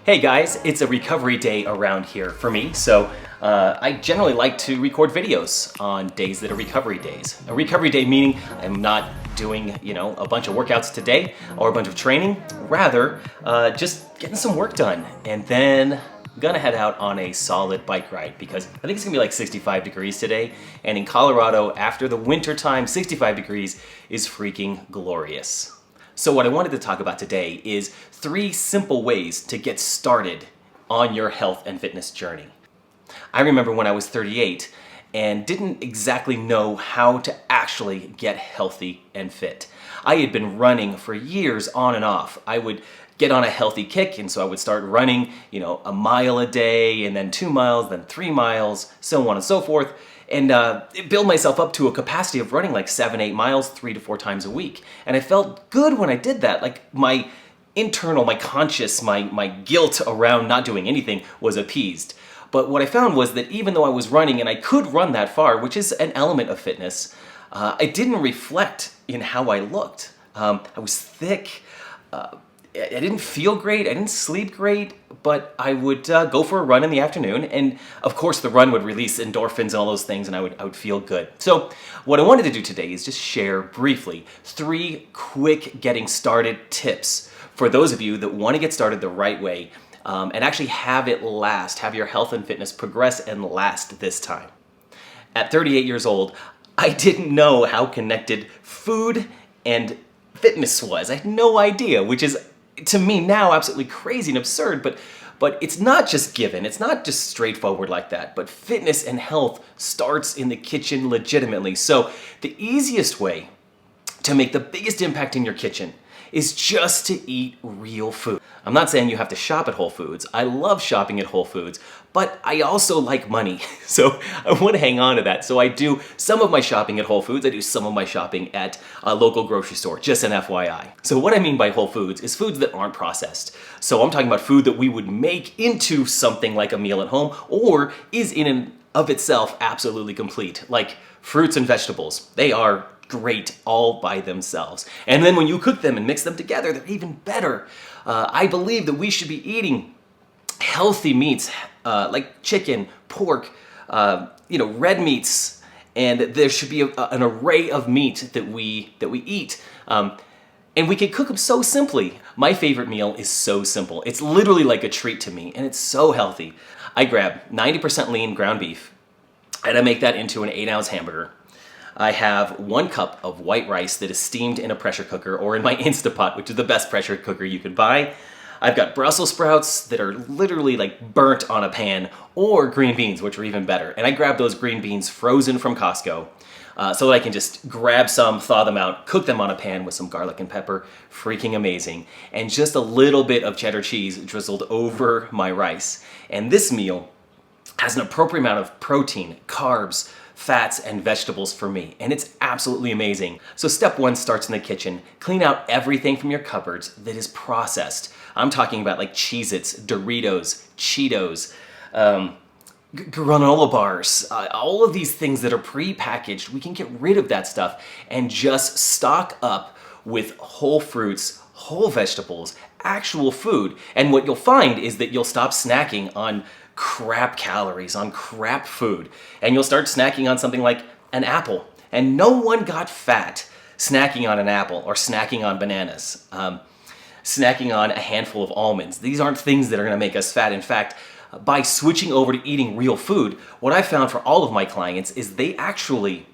Hey guys, it's a recovery day around here for me, so I generally like to record videos on days that are recovery days. A recovery day meaning I'm not doing, a bunch of workouts today or a bunch of training, rather just getting some work done. And then I'm gonna head out on a solid bike ride because I think it's gonna be like 65 degrees today, and in Colorado, after the winter time, 65 degrees is freaking glorious. So what I wanted to talk about today is 3 simple ways to get started on your health and fitness journey. I remember when I was 38 and didn't exactly know how to actually get healthy and fit. I had been running for years on and off. I would get on a healthy kick, and so I would start running, a mile a day, and then 2 miles, then 3 miles, so on and so forth. And build myself up to a capacity of running like 7-8 miles 3 to 4 times a week. And I felt good when I did that. Like my internal, my conscious, my guilt around not doing anything was appeased. But what I found was that even though I was running and I could run that far, which is an element of fitness, it didn't reflect in how I looked. I was thick. I didn't feel great, I didn't sleep great, but I would go for a run in the afternoon, and of course the run would release endorphins and all those things, and I would feel good. So what I wanted to do today is just share briefly 3 quick getting started tips for those of you that want to get started the right way and actually have it last, have your health and fitness progress and last this time. At 38 years old, I didn't know how connected food and fitness was. I had no idea, which is to me now absolutely crazy and absurd, but it's not just given, it's not just straightforward like that, but fitness and health starts in the kitchen legitimately. So the easiest way to make the biggest impact in your kitchen is just to eat real food. I'm not saying you have to shop at Whole Foods. I love shopping at Whole Foods, but I also like money. So I want to hang on to that. So I do some of my shopping at Whole Foods. I do some of my shopping at a local grocery store, just an FYI. So what I mean by Whole Foods is foods that aren't processed. So I'm talking about food that we would make into something like a meal at home or is in and of itself absolutely complete, like fruits and vegetables. They are great all by themselves. And then when you cook them and mix them together, they're even better. I believe that we should be eating healthy meats like chicken, pork, red meats, and there should be an array of meat that we eat. And we can cook them so simply. My favorite meal is so simple. It's literally like a treat to me, and it's so healthy. I grab 90% lean ground beef, and I make that into an 8-ounce hamburger. I have 1 cup of white rice that is steamed in a pressure cooker or in my Instapot, which is the best pressure cooker you can buy. I've got Brussels sprouts that are literally like burnt on a pan, or green beans, which are even better. And I grab those green beans frozen from Costco so that I can just grab some, thaw them out, cook them on a pan with some garlic and pepper. Freaking amazing. And just a little bit of cheddar cheese drizzled over my rice. And this meal has an appropriate amount of protein, carbs, fats, and vegetables for me, and it's absolutely amazing. So step 1 starts in the kitchen. Clean out everything from your cupboards that is processed. I'm talking about like Cheez-Its, Doritos, Cheetos, granola bars, all of these things that are pre-packaged. We can get rid of that stuff and just stock up with whole fruits, whole vegetables, actual food. And what you'll find is that you'll stop snacking on crap calories, on crap food, and you'll start snacking on something like an apple. And no one got fat snacking on an apple or snacking on bananas, snacking on a handful of almonds. These aren't things that are going to make us fat. In fact, by switching over to eating real food, what I found for all of my clients is they actually,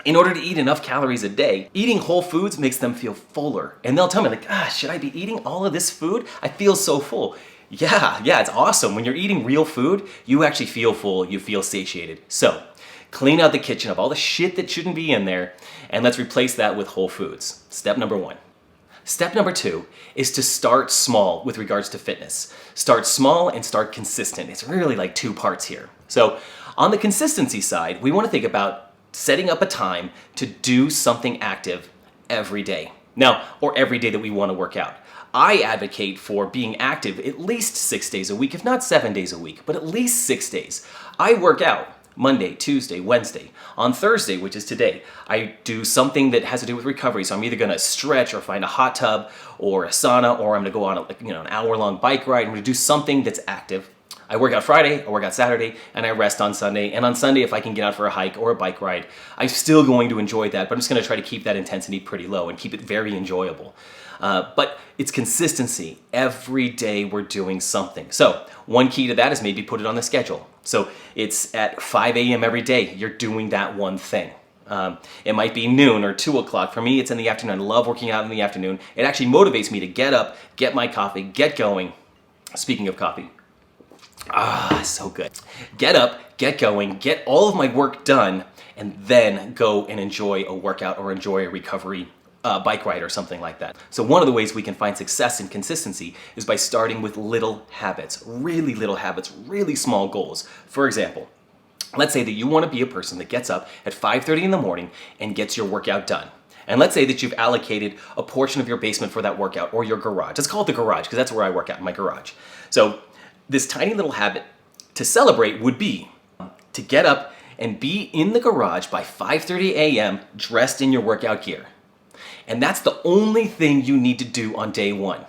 in order to eat enough calories a day, eating whole foods makes them feel fuller. And they'll tell me like, should I be eating all of this food? I feel so full. Yeah, it's awesome. When you're eating real food, you actually feel full, you feel satiated. So, clean out the kitchen of all the shit that shouldn't be in there, and let's replace that with whole foods. Step number 1. Step number 2 is to start small with regards to fitness. Start small and start consistent. It's really like 2 parts here. So, on the consistency side, we want to think about setting up a time to do something active every day. Now, or every day that we want to work out. I advocate for being active at least 6 days a week, if not 7 days a week, but at least 6 days. I work out Monday, Tuesday, Wednesday. On Thursday, which is today, I do something that has to do with recovery. So I'm either gonna stretch or find a hot tub or a sauna, or I'm gonna go on an hour-long bike ride. I'm gonna do something that's active. I work out Friday, I work out Saturday, and I rest on Sunday. And on Sunday, if I can get out for a hike or a bike ride, I'm still going to enjoy that, but I'm just gonna try to keep that intensity pretty low and keep it very enjoyable. But it's consistency. Every day we're doing something. So one key to that is maybe put it on the schedule. So it's at 5 a.m. every day, you're doing that one thing. It might be noon or 2 o'clock. For me, it's in the afternoon. I love working out in the afternoon. It actually motivates me to get up, get my coffee, get going. Speaking of coffee, so good. Get up, get going, get all of my work done, and then go and enjoy a workout or enjoy a recovery bike ride or something like that. So one of the ways we can find success and consistency is by starting with little habits, really small goals. For example, let's say that you want to be a person that gets up at 5:30 in the morning and gets your workout done. And let's say that you've allocated a portion of your basement for that workout or your garage. Let's call it the garage because that's where I work out, in my garage. So this tiny little habit to celebrate would be to get up and be in the garage by 5:30 a.m. dressed in your workout gear. And that's the only thing you need to do on day one,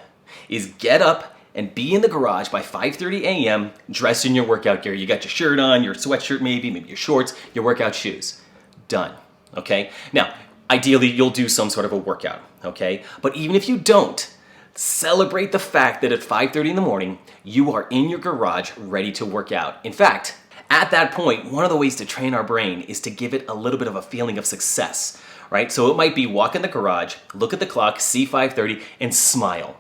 is get up and be in the garage by 5:30 a.m. dressed in your workout gear. You got your shirt on, your sweatshirt maybe your shorts, your workout shoes. Done, okay? Now, ideally you'll do some sort of a workout, okay? But even if you don't, celebrate the fact that at 5:30 in the morning, you are in your garage ready to work out. In fact, at that point, one of the ways to train our brain is to give it a little bit of a feeling of success. Right? So it might be walk in the garage, look at the clock, see 5:30, and smile.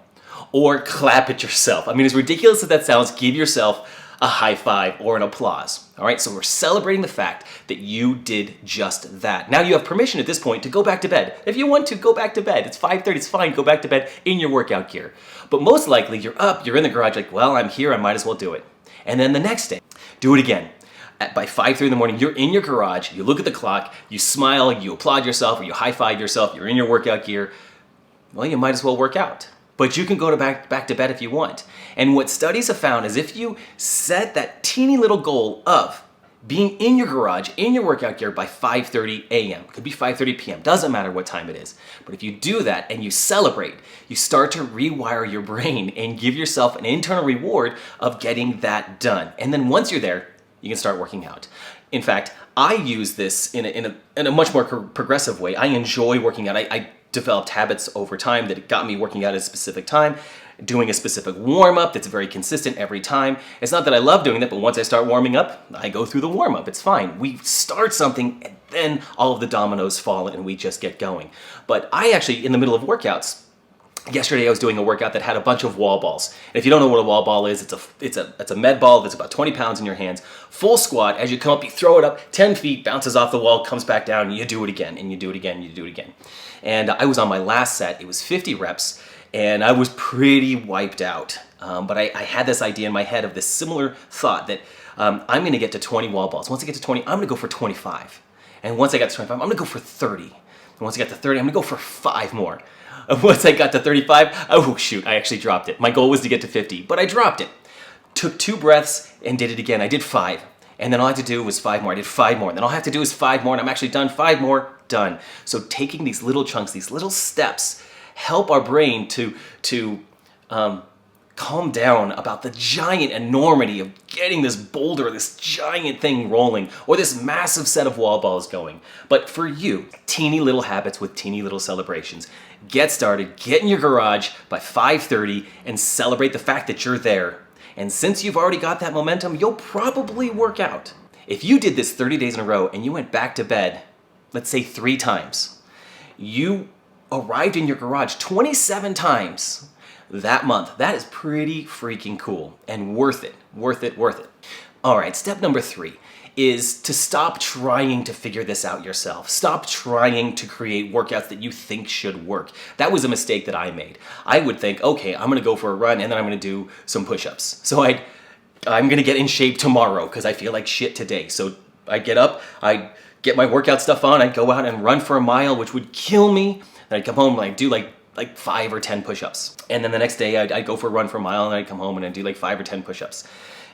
Or clap at yourself. I mean, as ridiculous as that sounds, give yourself a high five or an applause. All right? So we're celebrating the fact that you did just that. Now you have permission at this point to go back to bed. If you want to, go back to bed. It's 5:30, it's fine, go back to bed in your workout gear. But most likely, you're up, you're in the garage, like, well, I'm here, I might as well do it. And then the next day, do it again. By 5:30 in the morning, you're in your garage, you look at the clock, you smile, you applaud yourself, or you high-five yourself, you're in your workout gear. Well, you might as well work out. But you can go back to bed if you want. And what studies have found is if you set that teeny little goal of being in your garage, in your workout gear by 5:30 a.m., could be 5:30 p.m., doesn't matter what time it is. But if you do that and you celebrate, you start to rewire your brain and give yourself an internal reward of getting that done. And then once you're there, you can start working out. In fact, I use this in a much more progressive way. I enjoy working out. I developed habits over time that got me working out at a specific time, doing a specific warm-up that's very consistent every time. It's not that I love doing that, but once I start warming up, I go through the warm-up. It's fine. We start something, and then all of the dominoes fall, and we just get going. But I actually, in the middle of workouts, yesterday I was doing a workout that had a bunch of wall balls. And if you don't know what a wall ball is, it's a med ball that's about 20 pounds in your hands. Full squat, as you come up, you throw it up 10 feet, bounces off the wall, comes back down, and you do it again, and you do it again, and you do it again. And I was on my last set, it was 50 reps, and I was pretty wiped out. But I had this idea in my head of this similar thought that I'm gonna get to 20 wall balls. Once I get to 20, I'm gonna go for 25. And once I got to 25, I'm gonna go for 30. And once I got to 30, I'm gonna go for 5 more. Once I got to 35, oh shoot, I actually dropped it. My goal was to get to 50, but I dropped it. Took 2 breaths and did it again. I did 5. And then all I had to do was 5 more. I did 5 more. And then all I have to do is 5 more, and I'm actually done. 5 more, done. So taking these little chunks, these little steps, help our brain to calm down about the giant enormity of getting this boulder, this giant thing rolling, or this massive set of wall balls going. But for you, teeny little habits with teeny little celebrations. Get started, get in your garage by 5:30 and celebrate the fact that you're there. And since you've already got that momentum, you'll probably work out. If you did this 30 days in a row and you went back to bed, let's say 3 times, you arrived in your garage 27 times that month. That is pretty freaking cool and worth it, worth it, worth it. All right, step number 3 is to stop trying to figure this out yourself. Stop trying to create workouts that you think should work. That was a mistake that I made. I would think, okay, I'm gonna go for a run and then I'm gonna do some push-ups. So I'm gonna get in shape tomorrow because I feel like shit today. So I get up, I get my workout stuff on, I'd go out and run for a mile, which would kill me. Then I'd come home and I'd do like like 5 or 10 push-ups. And then the next day I'd go for a run for a mile and I'd come home and I'd do like 5 or 10 push-ups.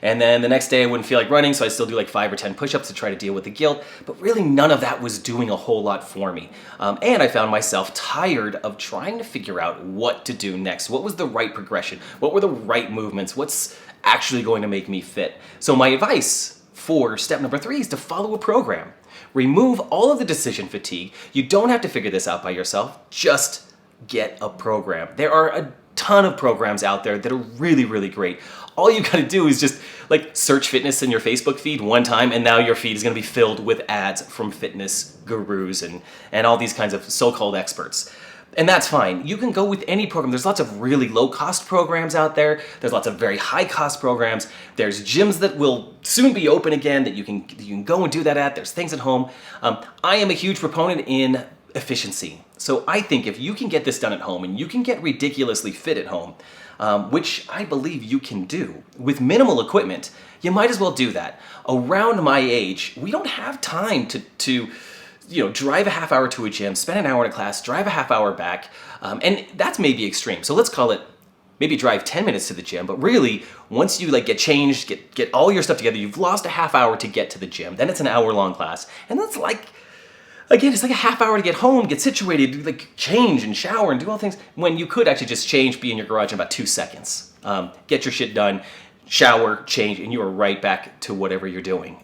And then the next day I wouldn't feel like running, so I'd still do like 5 or 10 push-ups to try to deal with the guilt, but really none of that was doing a whole lot for me. And I found myself tired of trying to figure out what to do next. What was the right progression? What were the right movements? What's actually going to make me fit? So my advice for step number 3 is to follow a program. Remove all of the decision fatigue. You don't have to figure this out by yourself. Just get a program. There are a ton of programs out there that are really, really great. All you gotta do is just like search fitness in your Facebook feed one time, and now your feed is gonna be filled with ads from fitness gurus and all these kinds of so-called experts. And that's fine. You can go with any program. There's lots of really low-cost programs out there. There's lots of very high-cost programs. There's gyms that will soon be open again that you can go and do that at. There's things at home. I am a huge proponent in efficiency. So I think if you can get this done at home and you can get ridiculously fit at home, which I believe you can do with minimal equipment, you might as well do that. Around my age, we don't have time to drive a half hour to a gym, spend an hour in a class, drive a half hour back, and that's maybe extreme. So let's call it maybe drive 10 minutes to the gym, but really once you like get changed, get all your stuff together, you've lost a half hour to get to the gym, then it's an hour-long class, and that's like, again, it's like a half hour to get home, get situated, like change and shower and do all things, when you could actually just change, be in your garage in about 2 seconds. Get your shit done, shower, change, and you are right back to whatever you're doing.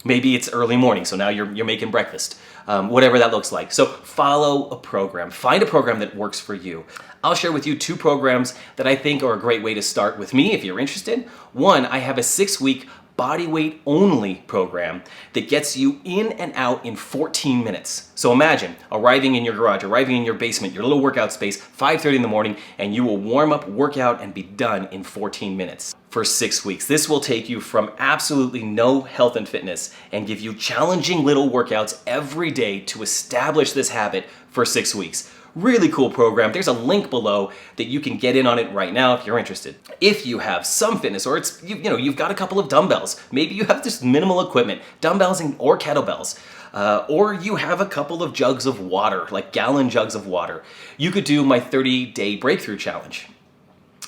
Maybe it's early morning, so now you're making breakfast. Whatever that looks like. So follow a program. Find a program that works for you. I'll share with you 2 programs that I think are a great way to start with me if you're interested. One, I have a 6-week bodyweight only program that gets you in and out in 14 minutes. So imagine arriving in your garage, arriving in your basement, your little workout space, 5:30 in the morning, and you will warm up, work out, and be done in 14 minutes for 6 weeks. This will take you from absolutely no health and fitness and give you challenging little workouts every day to establish this habit for 6 weeks. Really cool program. There's a link below that you can get in on it right now if you're interested. If you have some fitness, or it's you've got a couple of dumbbells, maybe you have just minimal equipment, dumbbells or kettlebells, or you have a couple of jugs of water, like gallon jugs of water, you could do my 30-day breakthrough challenge.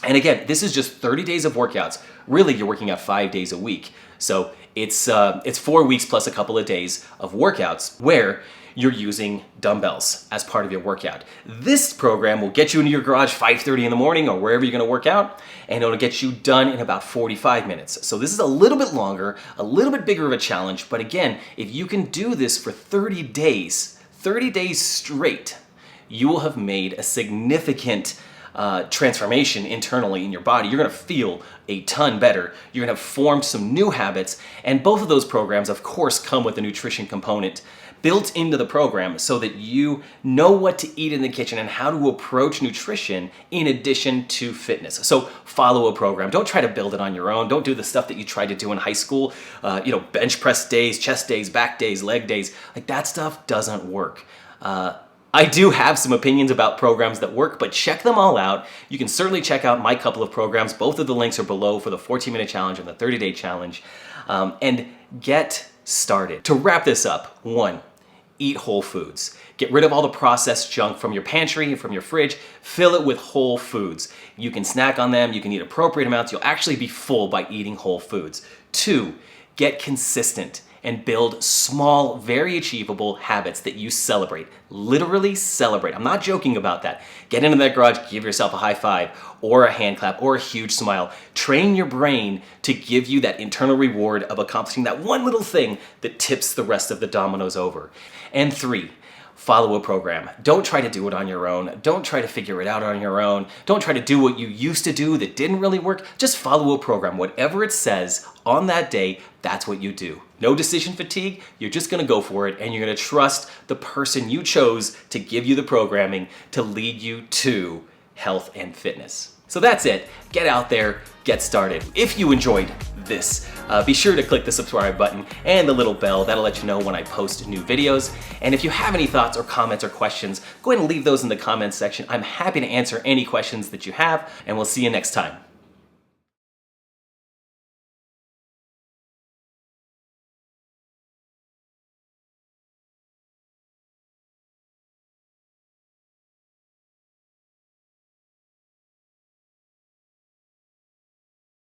And again, this is just 30 days of workouts. Really, you're working out 5 days a week. So it's 4 weeks plus a couple of days of workouts where you're using dumbbells as part of your workout. This program will get you into your garage 5:30 in the morning or wherever you're gonna work out, and it'll get you done in about 45 minutes. So this is a little bit longer, a little bit bigger of a challenge, but again, if you can do this for 30 days straight, you will have made a significant transformation internally in your body. You're gonna feel a ton better. You're gonna have formed some new habits, and both of those programs, of course, come with a nutrition component built into the program so that you know what to eat in the kitchen and how to approach nutrition in addition to fitness. So follow a program. Don't try to build it on your own. Don't do the stuff that you tried to do in high school. Bench press days, chest days, back days, leg days. Like that stuff doesn't work. I do have some opinions about programs that work, but check them all out. You can certainly check out my couple of programs. Both of the links are below for the 14-minute challenge and the 30-day challenge. And get started. To wrap this up, 1, eat whole foods. Get rid of all the processed junk from your pantry and from your fridge. Fill it with whole foods. You can snack on them. You can eat appropriate amounts. You'll actually be full by eating whole foods. 2, get consistent and build small, very achievable habits that you celebrate. Literally celebrate. I'm not joking about that. Get into that garage, give yourself a high five or a hand clap or a huge smile. Train your brain to give you that internal reward of accomplishing that one little thing that tips the rest of the dominoes over. And 3, follow a program. Don't try to do it on your own. Don't try to figure it out on your own. Don't try to do what you used to do that didn't really work. Just follow a program. Whatever it says on that day, that's what you do. No decision fatigue. You're just gonna go for it, and you're gonna trust the person you chose to give you the programming to lead you to health and fitness. So that's it. Get out there, get started. If you enjoyed this, be sure to click the subscribe button and the little bell. That'll let you know when I post new videos. And if you have any thoughts or comments or questions, go ahead and leave those in the comments section. I'm happy to answer any questions that you have, and we'll see you next time.